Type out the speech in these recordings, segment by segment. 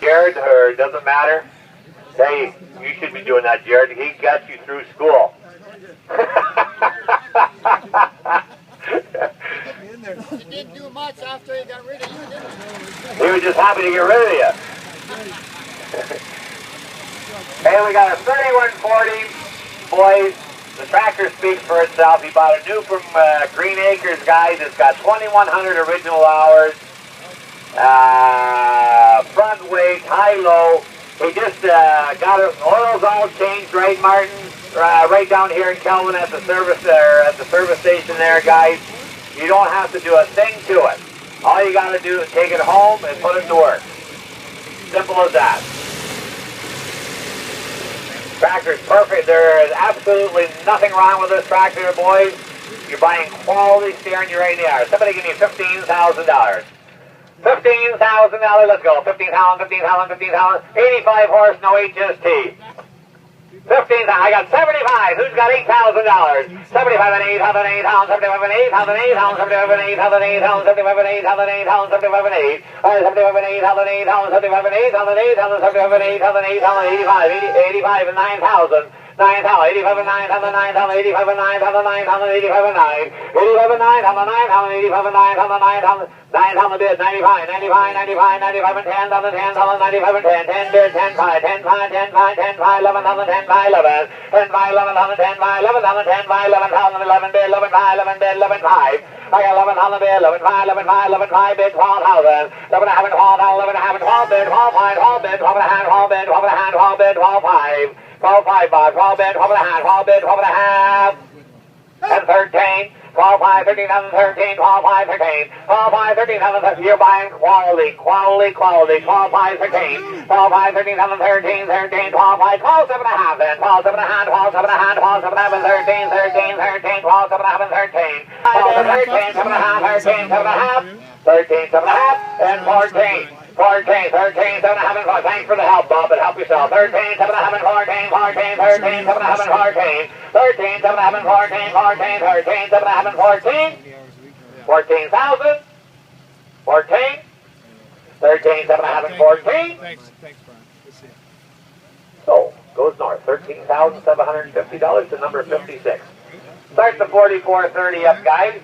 Jared, or it doesn't matter. Hey, you should be doing that, Jared. He got you through school. He didn't do much after he got rid of you, did he? He was just happy to get rid of you. Hey, we got a 3140, boys. The tractor speaks for itself. He bought a new from Green Acres, guys. It's got 2,100 original hours. Front weight, high-low. He just got it. Oil's all changed, right, Martin? Right down here in Kelvin at the service station there, guys. You don't have to do a thing to it. All you got to do is take it home and put it to work. Simple as that. Tractor's perfect. There is absolutely nothing wrong with this tractor, boys. You're buying quality steering, you're right in the air. Somebody give me $15,000. $15,000, let's go. 15,000, 15,000, 15,000. 85 horse, no HST. 15,000, I got 75. Who's got $8,000? 75 and 8,000, 8,000, 75 and 8,000, 8,000, 75 and 8,000, 8,000, 75 and 8,000, 8,000, 75 and 8. 75 and 8,000, 8,000, 75 and 8,000, 8,000, 75 and 8,000, 8,000, 85, 85 and 9,000. 9,000, 85 and 9,000, 9,000, 85 and 9,000, 9,000, 85 and 9, 85 and 9,000, 9,000, 85 and 9,000, 9,000, 9,000 bid, 95, 95, 95, 95 and 10,000, 10,000, 95 and 10, 10 bid, 10, 5, 10, 5, 10, 5, 10, 5, 11,000, 10, 5, 11, 10, 5, 11,000, 10, 5, 11,000, 10, 5, 11,000, 11 bid, 11, 5, 11 bid, 11, 5. I got 11,000 bid, 11, 5, 11, 5, 11, 5 bid, 12,000, 11 and a half and 12,000, 11 and a half and 12 bid, 12, 5, 12 bid, 12 and a half, 12 bid, 12 and a half, 12 bid, 12, 5. 12, 5, Bob, 12 bid, 12 and a half, 12 bid, 12 and a half, and 13, 12, 5, 13,000, 13, 12, 5, 13, 12, 5, 13,000, you're buying quality, quality, quality, 12, 5, 13, 12, 5, 13,000, 13, 13, 12, 5, 12, 7 and a half, then, 12, 7 and a half, 12, 7 and a half, 12, 7 and a half, and 13, 13, 13, 12, 7 and a half, and 13, 12, 13, 7 and a half, 13, 7 and a half, 13, 7 and a half, and 14. 14, 13, 7 and a half and 4. Thanks for the help, Bob, but help yourself. 13, 7 and a half and 14, 14, 13, 7 and a half and 14, 13, 7 and a half and 14, 14, 13, 7 and a half and 14, 14,000, 14, 13, 7 and a half and 14. Thanks, Brian. Good to see you. So, goes north. $13,750 to number 56. Start the 4430 up, guys.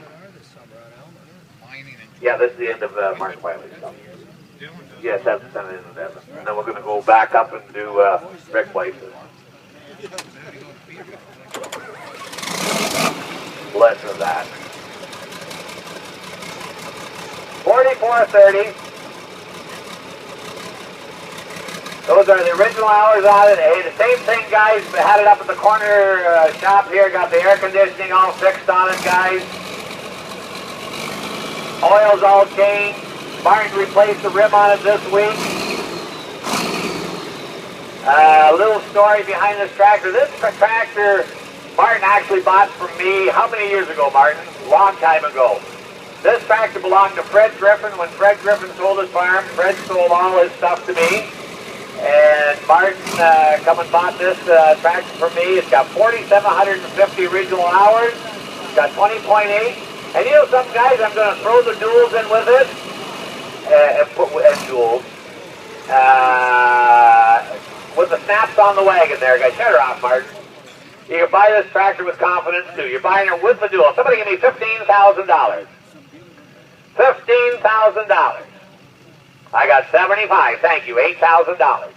Yeah, this is the end of Mark Wiley's stuff. Yes, that's the end of that. And then we're going to go back up and do Rick places. Less of that. 4430. Those are the original hours on it. Hey, the same thing, guys. We had it up at the corner shop here. Got the air conditioning all fixed on it, guys. Oil's all changed. Martin replaced the rim on it this week. A little story behind this tractor. This tractor, Martin actually bought from me, how many years ago, Martin? Long time ago. This tractor belonged to Fred Griffin. When Fred Griffin sold his farm, Fred sold all his stuff to me. And Martin come and bought this tractor from me. It's got 4,750 original hours. It's got 20.8. And you know some guys, I'm going to throw the duals in with it. And duals. With the snaps on the wagon there, guys. Shut her off, Martin. You can buy this tractor with confidence, too. You're buying it with the dual. Somebody give me $15,000. $15,000. I got 75. Thank you. $8,000.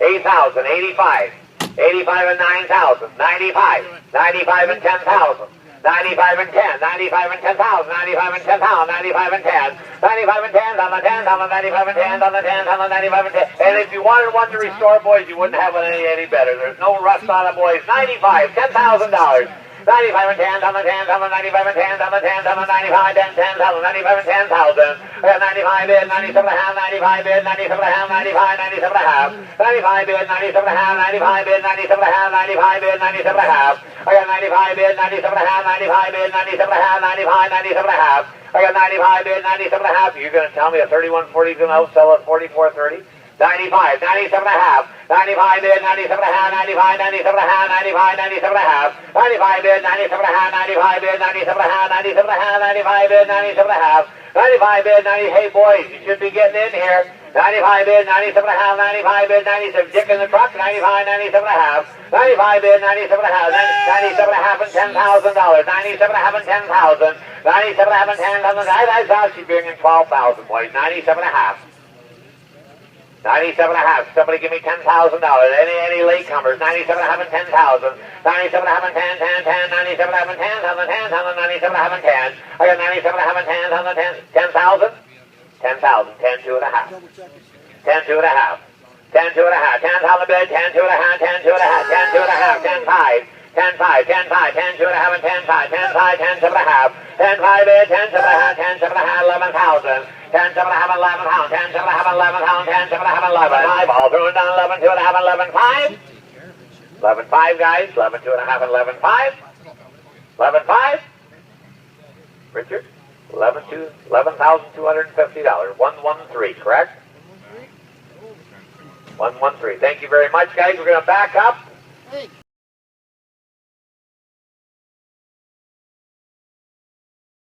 8,000. 85. 85 and 9,000. 95. 95 and 10,000. 95 and 10, 95 and 10,000, 95 and 10,000, 95 and 10, 95 and 10, on the 10,000, 95 and 10, on the 10,000, 95 and 10. And if you wanted one to restore, boys, you wouldn't have it any better. There's no rust on it, boys. 95, $10,000. 95 and 10, on the 10, on the 95 and 10, on the 10, on the 95 and 10,000, 95 and 10,000. 95 bid, 97 and a half, 95 bid, 97 and a half, 95, 97 and a half. 95 bid, 97 and a half, 95 bid, 97 and a half, 95 bid, 97 and a half. I got 95 bid, 97 and a half, 95 bid, 97 and a half, 95, 97 and a half. I got 95 bid, 97 and a half. You're going to tell me a 3140 is going to outsell at 4430? 95, 97 and a half, 95 bid, 97 and a half, 95, 97 and a half, 95, 97 and a half, 95 bid, 97 and a half, 95 bid, 97 and a half, 97 and a half, 95 bid, 97 and a half, 95 bid, 90, hey boys, you should be getting in here. 95 bid, 97 and a half, 95 bid, 97, Dick in the truck, 95, 97 and a half, 95 bid, 97 and a half, 97 and a half and $10,000, 97 and a half and 10,000, 97 and a half and 10,000, I thought she'd bring in 12,000, boys, 97 and a half. 97 and a half. Somebody give me $10,000. Any latecomers? 97 and a half and 10,000. 97 and a half and 10, 10, 10, 97 and a half and 10,000, 10,000, 97 and a half and 10. I got 97 and a half and 10,000, 10,000. 10,000, 10, 2 and a half. 10, 2 and a half. 10, 2 and a half. 10,000 bid, 10, 2 and a half, 10, 2 and a half, 10, 2 and a half, 10, 5. 10, 5, 10, 5, 10, 2 and a half, and 10, 5, 10, 5, 10, 7 and a half, 10, 5, 10, 7 and a half, 10, 7 and a half, 11,000, 10, 7 and a half, 11 pounds, 10, 7 and a half, 11 pounds, 10, 7 and a half, 11, 5, all through and down, 11, 2 and a half, 11, 5, 11, 5, guys, 11, 2 and a half, 11, 5, 11, 5, Richard, $11,250, 113, correct? 113, thank you very much, guys, we're going to back up. Hey.